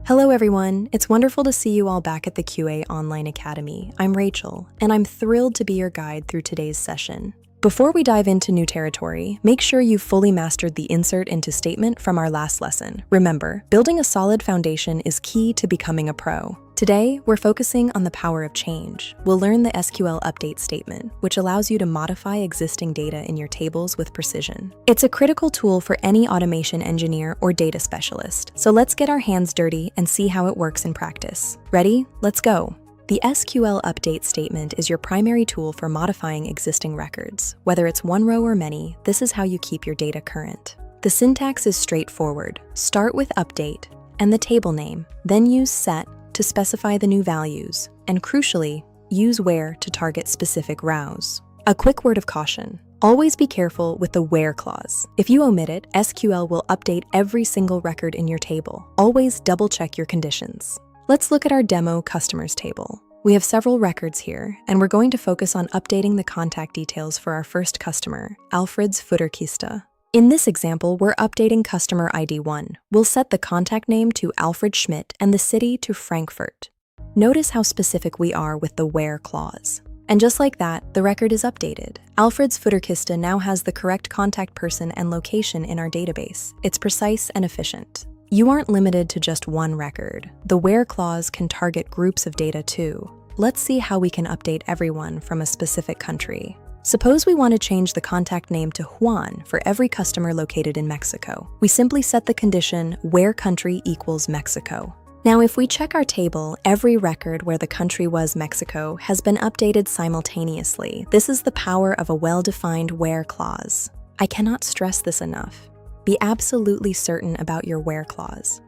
Hello everyone, it's wonderful to see you all back at the QA Online Academy. I'm Rachel, and I'm thrilled to be your guide through today's session. Before we dive into new territory, make sure you've fully mastered the insert into statement from our last lesson. Remember, building a solid foundation is key to becoming a pro. Today, we're focusing on the power of change. We'll learn the SQL update statement, which allows you to modify existing data in your tables with precision. It's a critical tool for any automation engineer or data specialist. So let's get our hands dirty and see how it works in practice. Ready? Let's go. The SQL update statement is your primary tool for modifying existing records. Whether it's one row or many, this is how you keep your data current. The syntax is straightforward. Start with update and the table name, then use set to specify the new values, and crucially, use where to target specific rows. A quick word of caution. Always be careful with the where clause. If you omit it, SQL will update every single record in your table. Always double-check your conditions. Let's look at our demo customers table. We have several records here, and we're going to focus on updating the contact details for our first customer, Alfred's Futterkiste. In this example, we're updating customer ID 1. We'll set the contact name to Alfred Schmidt and the city to Frankfurt. Notice how specific we are with the where clause. And just like that, the record is updated. Alfred's Futterkiste now has the correct contact person and location in our database. It's precise and efficient. You aren't limited to just one record. The where clause can target groups of data too. Let's see how we can update everyone from a specific country. Suppose we want to change the contact name to Juan for every customer located in Mexico. We simply set the condition where country equals Mexico. Now, if we check our table, every record where the country was Mexico has been updated simultaneously. This is the power of a well-defined where clause. I cannot stress this enough. Be absolutely certain about your where clause.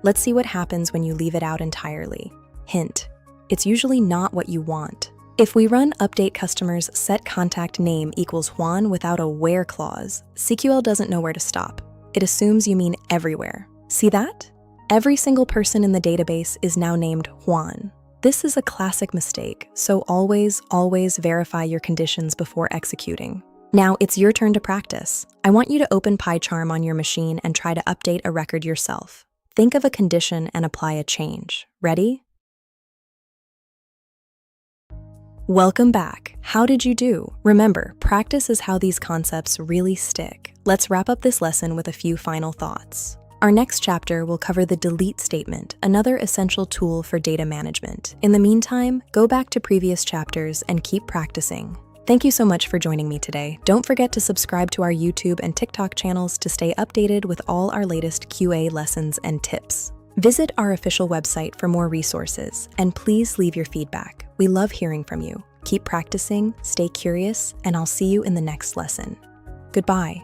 Let's see what happens when you leave it out entirely. Hint, it's usually not what you want. If we run update customers set contact name equals Juan without a where clause, SQL doesn't know where to stop. It assumes you mean everywhere. See that? Every single person in the database is now named Juan. This is a classic mistake, so always verify your conditions before executing. Now it's your turn to practice. I want you to open PyCharm on your machine and try to update a record yourself. Think of a condition and apply a change. Ready? Welcome back. How did you do? Remember, practice is how these concepts really stick. Let's wrap up this lesson with a few final thoughts. Our next chapter will cover the delete statement, another essential tool for data management. In the meantime, go back to previous chapters and keep practicing. Thank you so much for joining me today. Don't forget to subscribe to our YouTube and TikTok channels to stay updated with all our latest QA lessons and tips. Visit our official website for more resources, and please leave your feedback. We love hearing from you. Keep practicing, stay curious, and I'll see you in the next lesson. Goodbye.